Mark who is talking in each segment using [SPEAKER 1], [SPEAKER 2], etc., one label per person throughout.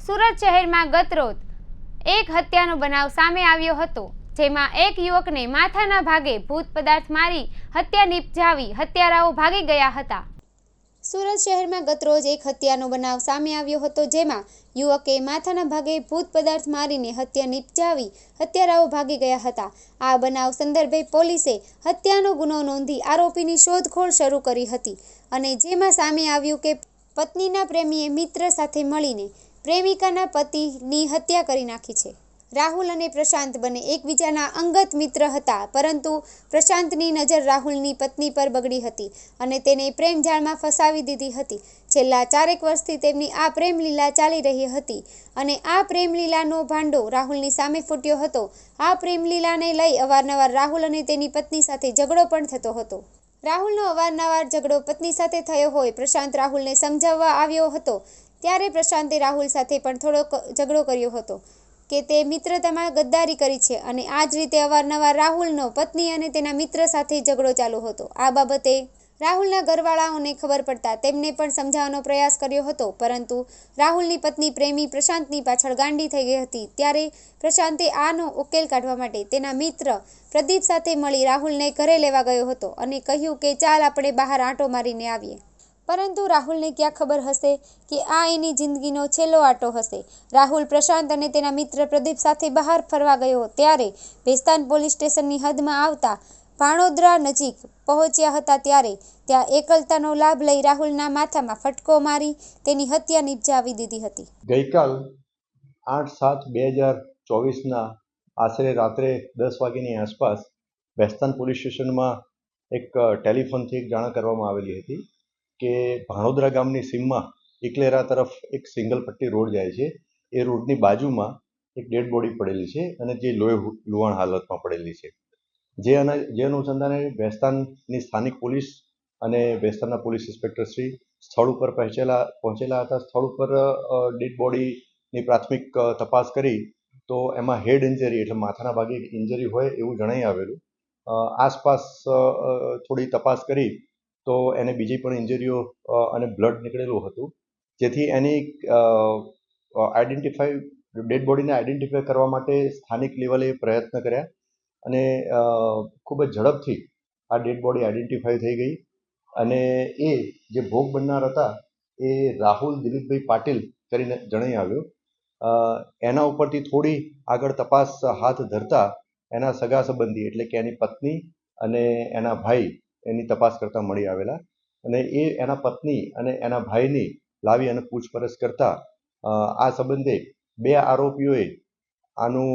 [SPEAKER 1] સુરત શહેરમાં ગતરોજ એક હત્યાનો બનાવ સામે આવ્યો હતો, જેમાં એક યુવકને માથાના ભાગે ભૂત પદાર્થ મારી હત્યા નિપજાવી હત્યારાઓ ભાગી ગયા હતા। સુરત શહેરમાં ગતરોજ એક હત્યાનો બનાવ સામે આવ્યો હતો, જેમાં યુવકે માથાના ભાગે ભૂત પદાર્થ મારીને હત્યા નિપજાવી હત્યારાઓ ભાગી ગયા હતા। આ બનાવ સંદર્ભે પોલીસે હત્યાનો ગુનો નોંધી આરોપીની શોધખોળ શરૂ કરી હતી અને જેમાં સામે આવ્યું કે પત્નીના પ્રેમીએ મિત્ર સાથે મળીને પ્રેમિકાના પતિની હત્યા કરી નાખી છે। રાહુલ અને પ્રશાંત બંને એકબીજાના અંગત મિત્ર હતા, પરંતુ પ્રશાંતની નજર રાહુલની પત્ની પર બગડી હતી અને તેને પ્રેમ જાળમાં ફસાવી દીધી હતી। છેલ્લા 4 વર્ષથી તેમની આ પ્રેમ લીલા ચાલી રહી હતી અને આ પ્રેમ લીલાનો ભાંડો રાહુલની સામે ફૂટ્યો હતો। આ પ્રેમ લીલાને લઈ અવારનવાર રાહુલ અને તેની પત્ની સાથે ઝઘડો પણ થતો હતો। રાહુલનો અવારનવાર ઝઘડો પત્ની સાથે થયો હોય પ્રશાંત રાહુલને સમજાવવા આવ્યો હતો, ત્યારે પ્રશાંતે રાહુલ સાથે પણ થોડો ઝઘડો કર્યો હતો કે તે મિત્રતામાં ગદ્દારી કરી છે અને આ જ રીતે અવારનવાર રાહુલનો પત્ની અને તેના મિત્ર સાથે ઝઘડો ચાલુ હતો। આ બાબતે રાહુલના ઘરવાળાઓને ખબર પડતા તેમને પણ સમજાવવાનો પ્રયાસ કર્યો હતો, પરંતુ રાહુલની પત્ની પ્રેમી પ્રશાંતની પાછળ ગાંડી થઈ ગઈ હતી। ત્યારે પ્રશાંતે આનો ઉકેલ કાઢવા માટે તેના મિત્ર પ્રદીપ સાથે મળી રાહુલને ઘરે લેવા ગયો હતો અને કહ્યું કે ચાલ આપણે બહાર આંટો મારીને આવીએ, પરંતુ રાહુલને ક્યાં ખબર હશે કે આ એની જિંદગીનો છેલ્લો આંટો હશે। રાહુલ પ્રશાંત અને તેના મિત્ર પ્રદીપ સાથે બહાર ફરવા ગયો ત્યારે ભેસ્તાન પોલીસ સ્ટેશનની હદમાં આવતા ભાણોદરા નજીક પહોંચ્યા હતા, ત્યારે ત્યાં એકલતાનો લાભ લઈ રાહુલના માથામાં ફટકો મારી તેની હત્યા નિપજાવી દીધી હતી।
[SPEAKER 2] ગઈકાલ 8/7/2024ના આશરે રાત્રે 10 વાગ્યાની આસપાસ ભેસ્તાન પોલીસ સ્ટેશનમાં એક ટેલિફોનથી એક જાણ કરવામાં આવેલી હતી કે ભાણોદરા ગામની સીમમાં ઇકલેરા તરફ એક સિંગલ પટ્ટી રોડ જાય છે, એ રોડની બાજુમાં એક ડેડ બોડી પડેલી છે અને જે લુહાણ હાલતમાં પડેલી છે। જે અનુસંધાને ભેસ્તાનની સ્થાનિક પોલીસ અને ભેસ્તાનના પોલીસ ઇન્સ્પેક્ટર શ્રી સ્થળ ઉપર પહોંચેલા હતા। સ્થળ ઉપર ડેડ બોડીની પ્રાથમિક તપાસ કરી તો એમાં હેડ ઇન્જરી એટલે માથાના ભાગે ઇન્જરી હોય એવું જણાઈ આવેલું। આસપાસ થોડી તપાસ કરી તો એને બીજી પણ ઇન્જરીઓ અને બ્લડ નીકળેલું હતું, જેથી એની ડેડ બોડીને આઈડેન્ટિફાઈ કરવા માટે સ્થાનિક લેવલે પ્રયત્ન કર્યા અને ખૂબ જ ઝડપથી આ ડેડ બોડી આઈડેન્ટિફાઈ થઈ ગઈ અને એ જે ભોગ બનનાર હતા એ રાહુલ દિલીપભાઈ પાટીલ કરીને જણાઈ આવ્યું। એના ઉપરથી થોડી આગળ તપાસ હાથ ધરતા એના સગા સંબંધી એટલે કે એની પત્ની અને એના ભાઈ એની તપાસ કરતા મળી આવેલા અને એ એના પત્ની અને એના ભાઈની લાવી અને પૂછપરછ કરતા આ સંબંધે 2 આરોપીઓએ આનું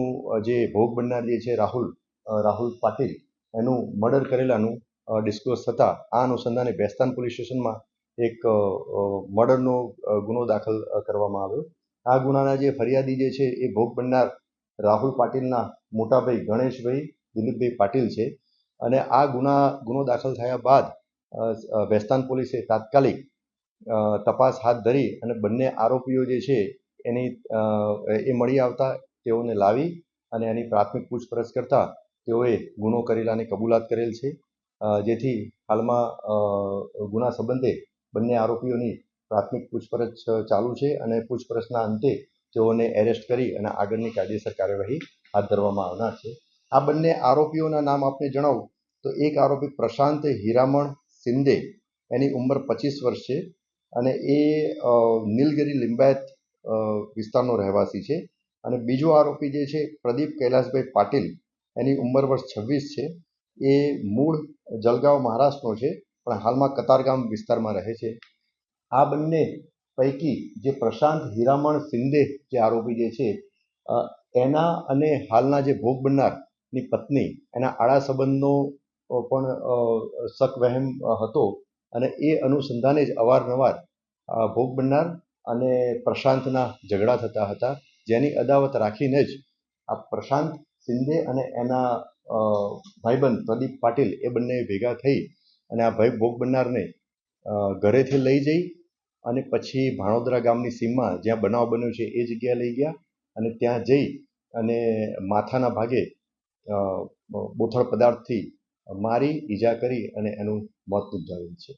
[SPEAKER 2] જે ભોગ બનનાર જે છે રાહુલ પાટીલ એનું મર્ડર કરેલાનું ડિસ્ક્લોઝ થતાં આ અનુસંધાને ભેસ્તાન પોલીસ સ્ટેશનમાં એક મર્ડરનો ગુનો દાખલ કરવામાં આવ્યો। આ ગુનાના જે ફરિયાદી જે છે એ ભોગ બનનાર રાહુલ પાટીલના મોટાભાઈ ગણેશભાઈ દિલીપભાઈ પાટીલ છે અને આ ગુનો દાખલ થયા બાદ ભેસ્તાન પોલીસે તાત્કાલિક તપાસ હાથ ધરી અને બંને આરોપીઓ જે છે એ મળી આવતા તેઓને લાવી અને એની પ્રાથમિક પૂછપરછ કરતા તેઓએ ગુનો કરેલાની કબૂલાત કરેલ છે, જેથી હાલમાં ગુના સંબંધે બંને આરોપીઓની પ્રાથમિક પૂછપરછ ચાલુ છે અને પૂછપરછના અંતે તેઓને એરેસ્ટ કરી અને આગળની કાયદેસર કાર્યવાહી હાથ ધરવામાં આવનાર છે। આ બંને આરોપીઓના નામ આપને જણાવું તો એક આરોપી પ્રશાંત હીરામણ શિંદે, એની ઉંમર 25 વર્ષ છે અને એ નીલગિરી લિંબાયત વિસ્તારનો રહેવાસી છે અને બીજો આરોપી જે છે પ્રદીપ કૈલાસભાઈ પાટીલ, એની ઉંમર વર્ષ 26 છે, એ મૂળ જલગાંવ મહારાષ્ટ્રનો છે પણ હાલમાં કતારગામ વિસ્તારમાં રહે છે। આ બંને પૈકી જે પ્રશાંત હીરામણ શિંદે જે આરોપી જે છે એના અને હાલના જે ભોગ બનનારની પત્ની એના આડા સંબંધનો પણ શક વહેમ હતો અને એ અનુસંધાને જ અવારનવાર ભોગ બનનાર અને પ્રશાંતના ઝઘડા થતા હતા, જેની અદાવત રાખીને જ આ પ્રશાંત શિંદે અને એના ભાઈબંધ પ્રદીપ પાટીલ એ બંને ભેગા થઈ અને આ ભાઈ ભોગ બનનારને ઘરેથી લઈ જઈ અને પછી ભાણોદરા ગામની સીમમાં જ્યાં બનાવ બન્યો છે એ જગ્યાએ લઈ ગયા અને ત્યાં જઈ અને માથાના ભાગે બોથડ પદાર્થથી મારી ઈજા કરી અને એનું મોત નિપજાવેલ છે।